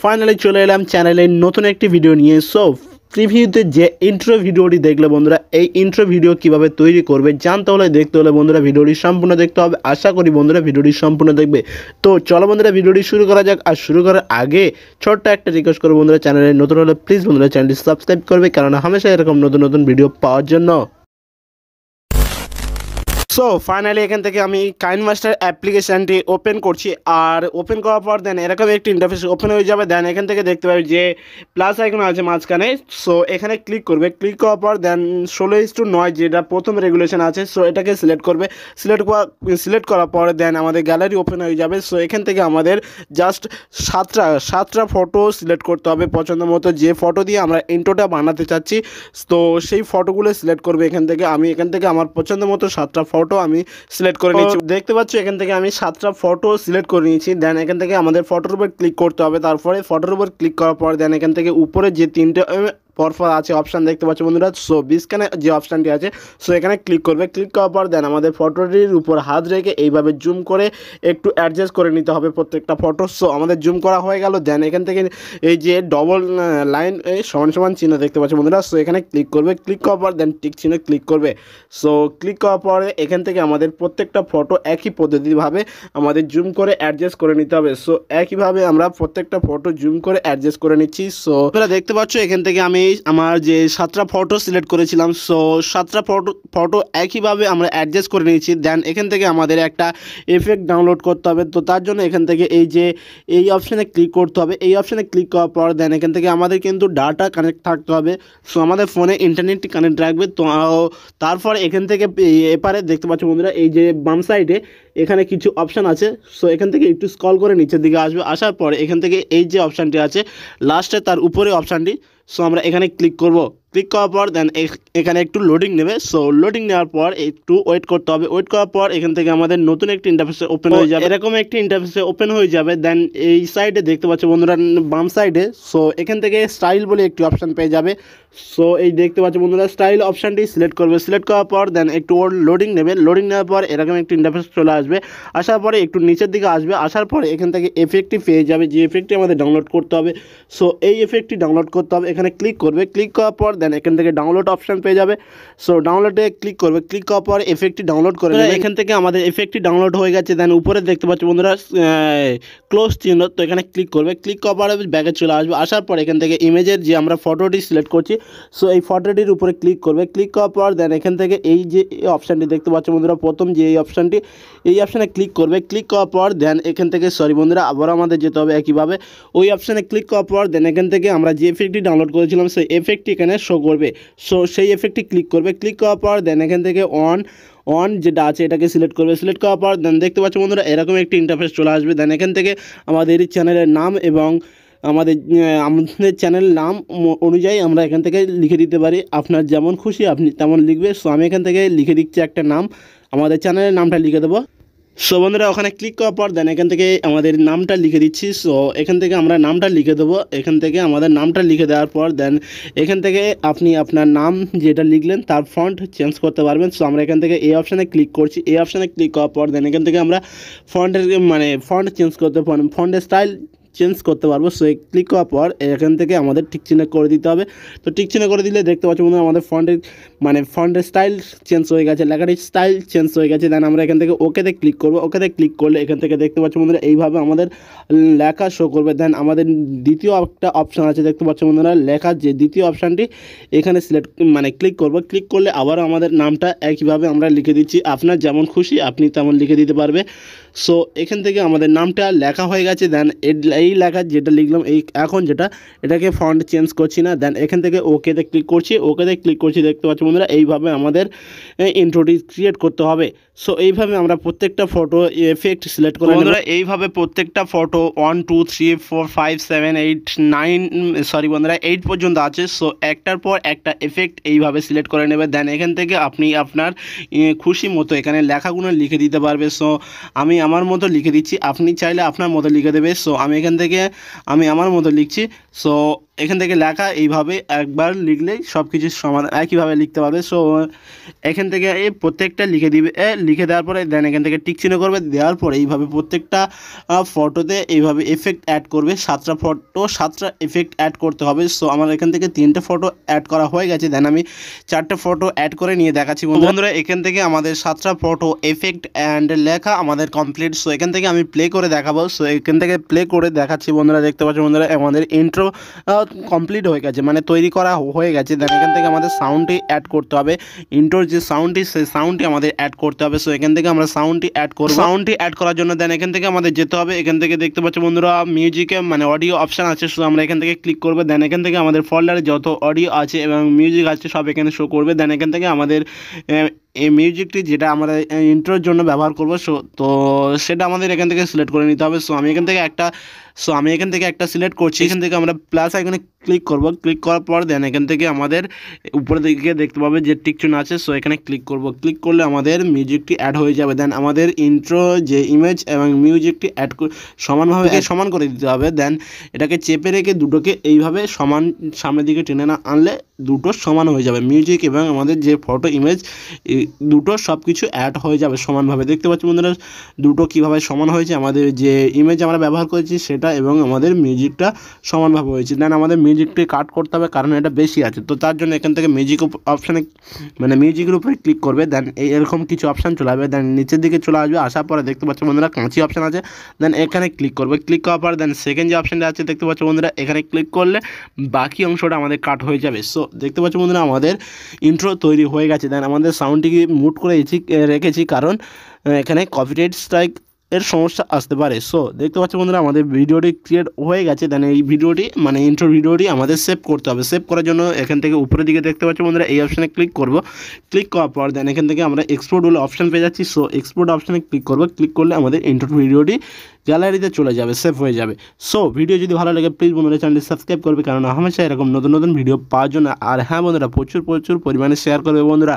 Finally চলে এলাম চ্যানেলে নতুন একটি ভিডিও নিয়ে। সো প্রিভিউতে যে ইন্ট্রো ভিডিওটি দেখলে বন্ধুরা, এই ইন্ট্রো ভিডিও কিভাবে তৈরি করবে জানতে হলে দেখতে হলে বন্ধুরা ভিডিওটি সম্পূর্ণ দেখতে হবে। আশা করি বন্ধুরা ভিডিওটি সম্পূর্ণ দেখবে। তো চলো বন্ধুরা ভিডিওটি শুরু করা যাক। আর শুরু করার আগে ছোট্ট একটা রিকোয়েস্ট করবো বন্ধুরা, চ্যানেলে নতুন হলে প্লিজ বন্ধুরা চ্যানেলটি সাবস্ক্রাইব করবে, কারণ হামেশা এরকম নতুন নতুন ভিডিও পাওয়ার জন্য। সো ফাইনালি এখান থেকে আমি কাইনমাস্টার অ্যাপ্লিকেশানটি ওপেন করছি। আর ওপেন করার পর দেন এরকম একটি ইন্টারফেস ওপেন হয়ে যাবে। দেন এখান থেকে দেখতে পাবে যে প্লাস আইকন আছে মাঝখানে। সো এখানে ক্লিক করবে। ক্লিক করার পর দেন 16:9 যেটা প্রথম রেগুলেশন আছে, সো এটাকে সিলেক্ট করবে। সিলেক্ট করার পর দেন আমাদের গ্যালারি ওপেন হয়ে যাবে। সো এখান থেকে আমাদের জাস্ট সাতটা ফটো সিলেক্ট করতে হবে পছন্দ মতো, যে ফটো দিয়ে আমরা ইন্ট্রোটা বানাতে চাচ্ছি। তো সেই ফটোগুলো সিলেক্ট করবে এখান থেকে। আমি এখান থেকে আমার পছন্দ মতো 7টা ফটো আমি সিলেক্ট করে নিয়েছি। দেখতে পাচ্ছ এখান থেকে আমি 7টা ফটো সিলেক্ট করে নিয়েছি। দেন এখান থেকে আমাদের ফটোর উপর ক্লিক করতে হবে। তারপরে ফটোর উপর ক্লিক করার পর দেন এখান থেকে উপরে যে 3টে পরপর আছে অপশান দেখতে পাচ্ছ বন্ধুরা। সো বিস্ক্যানে যে অপশানটি আছে, সো এখানে ক্লিক করবে। ক্লিক করার পর দেন আমাদের ফটোটির উপর হাত রেখে এইভাবে জুম করে একটু অ্যাডজাস্ট করে নিতে হবে প্রত্যেকটা ফটো। সো আমাদের জুম করা হয়ে গেল। দেন এখান থেকে এই যে ডবল লাইন সমান সমান চিহ্ন দেখতে পাচ্ছ বন্ধুরা, সো এখানে ক্লিক করবে। ক্লিক করার পর দেন টিক চিহ্নে ক্লিক করবে। সো ক্লিক করার পরে এখান থেকে আমাদের প্রত্যেকটা ফটো একই পদ্ধতিভাবে আমাদের জুম করে অ্যাডজাস্ট করে নিতে হবে। সো একইভাবে আমরা প্রত্যেকটা ফটো জুম করে অ্যাডজাস্ট করে নিচ্ছি। সো তোমরা দেখতে পাচ্ছ এখান থেকে আমি আমার যে 7টা ফটো সিলেক্ট করেছিলাম, সো 7টা ফটো একইভাবে আমরা অ্যাডজাস্ট করে নিয়েছি। দেন এখান থেকে আমাদের একটা এফেক্ট ডাউনলোড করতে হবে। তো তার জন্য এখান থেকে এই অপশানে ক্লিক করতে হবে। এই অপশানে ক্লিক করার পর দেন এখান থেকে আমাদের কিন্তু ডাটা কানেক্ট থাকতে হবে। সো আমাদের ফোনে ইন্টারনেটটি কানেক্ট রাখবে। তো তারপর এখান থেকে এপারে দেখতে পাচ্ছ বন্ধুরা, এই যে বাম সাইডে এখানে কিছু অপশান আছে। সো এখান থেকে একটু স্ক্রল করে নিচের দিকে আসবে। আসার পরে এখান থেকে এই যে অপশানটি আছে লাস্টে তার উপরে অপশানটি, সো আমরা এখানে ক্লিক করব। ক্লিক করার পর দেন এখানে একটু লোডিং নেবে। সো লোডিং নেওয়ার পর একটু ওয়েট করতে হবে। ওয়েট করার পর এখান থেকে আমাদের নতুন একটি ইন্টারফেসে ওপেন হয়ে যাবে। এরকম একটি ইন্টারফেসে ওপেন হয়ে যাবে। দেন এই সাইডে দেখতে পাচ্ছ বন্ধুরা বাম সাইডে, সো এখান থেকে স্টাইল বলে একটি অপশান পেয়ে যাবে। সো এই দেখতে পাচ্ছ বন্ধুরা স্টাইল অপশানটি সিলেক্ট করবে। সিলেক্ট করার পর দেন একটু ওর লোডিং নেবে। লোডিং নেওয়ার পর এরকম একটি ইন্টারফেস চলে আসবে। আসার পরে একটু নিচের দিকে আসবে। আসার পরে এখান থেকে এফেক্টটি পেয়ে যাবে, যে এফেক্টটি আমাদের ডাউনলোড করতে হবে। সো এই এফেক্টটি ডাউনলোড করতে হবে। এখানে ক্লিক করবে। ক্লিক করার পর দেন এখান থেকে ডাউনলোড অপশান পেয়ে যাবে। সো ডাউনলোডে ক্লিক করবে। ক্লিক করার পর এফেক্টটি ডাউনলোড করে নেবে। এখান থেকে আমাদের এফেক্টটি ডাউনলোড হয়ে গেছে। দেন উপরে দেখতে পাচ্ছ বন্ধুরা ক্লোজ চিহ্ন, তো এখানে ক্লিক করবে। ক্লিক করার পরে ব্যাগে চলে আসবে। আসার পর এখান থেকে ইমেজের যে আমরা ফটোটি সিলেক্ট করছি, সো এই ফটোটির উপরে ক্লিক করবে। ক্লিক করার পর দেন এখান থেকে এই যে অপশানটি দেখতে পাচ্ছ বন্ধুরা, প্রথম যে এই অপশানটি, এই অপশানে ক্লিক করবে। ক্লিক করার পর দেন এখান থেকে বন্ধুরা আবার আমাদের যেতে হবে একইভাবে ওই অপশানে ক্লিক করার পর দেন এখান থেকে আমরা যে এফেক্টটি ডাউনলোড করেছিলাম সেই এফেক্টটি এখানে শো করবে। সো সেই এফেক্টটি ক্লিক করবে। ক্লিক করার পর দেন এখান থেকে অন যেটা আছে এটাকে সিলেক্ট করবে। সিলেক্ট করার পর দেন দেখতে পাচ্ছ বন্ধুরা এরকম একটি ইন্টারফেস চলে আসবে। দেন এখান থেকে আমাদের চ্যানেলের নাম এবং আমাদের চ্যানেল নাম অনুযায়ী আমরা এখান থেকে লিখে দিতে পারি। আপনার যেমন খুশি আপনি তেমন লিখবে। সো আমি এখান থেকে লিখে দিচ্ছি একটা নাম, আমাদের চ্যানেলের নামটা লিখে দেবো। সো বন্ধুরা ওখানে ক্লিক করার পর দেন এখান থেকে আমাদের নামটা লিখে দিচ্ছি। সো এখান থেকে আমরা নামটা লিখে দেবো। এখান থেকে আমাদের নামটা লিখে দেওয়ার পর দেন এখান থেকে আপনি আপনার নাম যেটা লিখলেন তার ফন্ট চেঞ্জ করতে পারবেন। সো আমরা এখান থেকে এই অপশানে ক্লিক করছি। এই অপশানে ক্লিক করার পর দেন এখান থেকে আমরা ফন্ট চেঞ্জ করতে পারবো, ফন্টের স্টাইল চেঞ্জ করতে পারবো। সো ক্লিক করার পর এখান থেকে আমাদের টিক চিহ্ন করে দিতে হবে। তো টিক চিহ্ন করে দিলে দেখতে পাচ্ছ বন্ধুরা আমাদের ফন্টের স্টাইল চেঞ্জ হয়ে গেছে, লেখাটির স্টাইল চেঞ্জ হয়ে গেছে। দেন আমরা এখান থেকে ওকেতে ক্লিক করবো। ওকেতে ক্লিক করলে এখান থেকে দেখতে পাচ্ছ বন্ধুরা এইভাবে আমাদের লেখা শো করবে। দেন আমাদের দ্বিতীয় একটা অপশান আছে দেখতে পাচ্ছ বন্ধুরা, লেখার যে দ্বিতীয় অপশানটি এখানে ক্লিক করবো। ক্লিক করলে আবারও আমাদের নামটা একইভাবে আমরা লিখে দিচ্ছি। আপনার যেমন খুশি আপনি তেমন লিখে দিতে পারবে। সো এখান থেকে আমাদের নামটা লেখা হয়ে গেছে। দেন এই লেখা যেটা লিখলাম এখন এটাকে ফন্ট চেঞ্জ করছি না। দেন এখান থেকে ওকেতে ক্লিক করছি। দেখতে পাচ্ছি বন্ধুরা এইভাবে আমাদের ইন্ট্রোটি ক্রিয়েট করতে হবে। সো এইভাবে আমরা প্রত্যেকটা ফটো এফেক্ট সিলেক্ট করে বন্ধুরা এইভাবে প্রত্যেকটা ফটো 1 2 3 4 5 7 8 9 বন্ধুরা 8 পর্যন্ত আছে। সো একটার পর একটা এফেক্ট এইভাবে সিলেক্ট করে নেবে। দেন এখান থেকে আপনি আপনার খুশি মতো এখানে লেখাগুলো লিখে দিতে পারবে। সো আমি আমার মতো লিখে দিচ্ছি, আপনি চাইলে আপনার মতো লিখে দেবে। সো আমি এখান থেকে আমার মতো লিখছি। সো এখান থেকে লেখা এইভাবে একবার লিখলেই সব কিছু সমান একইভাবে লিখতে পারবে। সো এখান থেকে এই প্রত্যেকটা লিখে দিবে, লিখে দেওয়ার পরে দেন এখান থেকে টিক চিহ্ন করবে, দেওয়ার পরে এইভাবে প্রত্যেকটা ফটোতে এইভাবে এফেক্ট অ্যাড করবে। 7টা ফটো 7টা এফেক্ট অ্যাড করতে হবে। সো আমার এখান থেকে 3টে ফটো অ্যাড করা হয়ে গেছে, দেন আমি 4টে ফটো অ্যাড করে নিয়ে দেখাচ্ছি বন্ধুরা। এখান থেকে আমাদের 7টা ফটো এফেক্ট অ্যান্ড লেখা আমাদের কমপ্লিট। সো এখান থেকে আমি প্লে করে দেখাবো। সো এখান থেকে প্লে করে দেখাচ্ছি বন্ধুরা, দেখতে পাচ্ছি বন্ধুরা আমাদের ইন্ট্রো কমপ্লিট হয়ে গেছে, মানে তৈরি করা হয়ে গেছে। দেন এখান থেকে আমাদের সাউন্ডটি অ্যাড করতে হবে, ইন্ট্রোর যে সাউন্ডটি সেই সাউন্ডটি আমাদের অ্যাড করতে হবে। সো এখান থেকে আমরা সাউন্ডটি অ্যাড করব। সাউন্ডটি অ্যাড করার জন্য দেন এখান থেকে আমাদের যেতে হবে, এখান থেকে দেখতে পাচ্ছি বন্ধুরা মিউজিকে মানে অডিও অপশান আছে। সো আমরা এখান থেকে ক্লিক করবো, দেন এখান থেকে আমাদের ফোল্ডারে যত অডিও আছে এবং মিউজিক আছে সব এখানে শো করবে। দেন এখান থেকে আমাদের এই মিউজিকটি যেটা আমরা ইন্ট্রোর জন্য ব্যবহার করবো, তো সেটা আমাদের এখান থেকে সিলেক্ট করে নিতে হবে। সো আমি এখান থেকে একটা সিলেক্ট করছি। এখান থেকে আমরা প্লাস আইকনে ক্লিক করব, ক্লিক করার পর দেন এখান থেকে আমাদের উপরের দিকে দেখতে পাবে যে টিক চিহ্ন আছে। সো এখানে ক্লিক করব, ক্লিক করলে আমাদের মিউজিকটি অ্যাড হয়ে যাবে। দেন আমাদের ইন্ট্রো যে ইমেজ এবং মিউজিকটি সমানভাবে সমান করে দিতে হবে। দেন এটাকে চেপে রেখে দুটোকে এইভাবে সমান সামনের দিকে টেনে না আনলে দুটো সমান হয়ে যাবে, মিউজিক এবং আমাদের যে ফটো ইমেজ দুটো সব কিছু অ্যাড হয়ে যাবে সমানভাবে। দেখতে পাচ্ছি বন্ধুরা দুটো কীভাবে সমান হয়েছে, আমাদের যে ইমেজ আমরা ব্যবহার করেছি সেটা এবং আমাদের মিউজিকটা সমানভাবে হয়েছে। দেন আমাদের মিউজিকটি কাট করতে হবে কারণ এটা বেশি আছে, তো তার জন্য এখান থেকে মিউজিক অপশানে মানে মিউজিকের উপরে ক্লিক করবে। দেন এরকম কিছু অপশান চলে আসবে, দেন নিচের দিকে চলে আসবে, আসার পরে দেখতে পাচ্ছি বন্ধুরা কাঁচি অপশান আছে। দেন এখানে ক্লিক করবে, ক্লিক করার পর দেন সেকেন্ড যে অপশানটা আছে দেখতে পাচ্ছি বন্ধুরা, এখানে ক্লিক করলে বাকি অংশটা আমাদের কাট হয়ে যাবে। সো দেখতে পাচ্ছি বন্ধুরা আমাদের ইন্ট্রো তৈরি হয়ে গেছে। দেন আমাদের সাউন্ডটিকে মুট করে রেখেছি কারণ এখানে কপিরাইট স্ট্রাইক এর সমস্যা আসতে পারে। সো দেখতে পাচ্ছি বন্ধুরা আমাদের ভিডিওটি ক্রিয়েট হয়ে গেছে। দেন এই ভিডিওটি মানে ইন্ট্রো ভিডিওটি আমাদের সেভ করতে হবে। সেভ করার জন্য এখান থেকে উপরের দিকে দেখতে পাচ্ছি বন্ধুরা এই অপশানে ক্লিক করব, ক্লিক করার পর দেন এখান থেকে আমরা এক্সপোর্ট বলে অপশান পেয়ে যাচ্ছি। সো এক্সপোর্ট অপশানে ক্লিক করব, ক্লিক করলে আমাদের ইন্ট্রো ভিডিওটি গ্যালারিতে চলে যাবে, সেভ হয়ে যাবে। সো ভিডিও যদি ভালো লাগে প্লিজ বন্ধুরা চ্যানেলটি সাবস্ক্রাইব করবে কারণ হামেশা এরকম নতুন নতুন ভিডিও পাওয়ার জন্য। আর হ্যাঁ বন্ধুরা প্রচুর পরিমাণে শেয়ার করবে বন্ধুরা।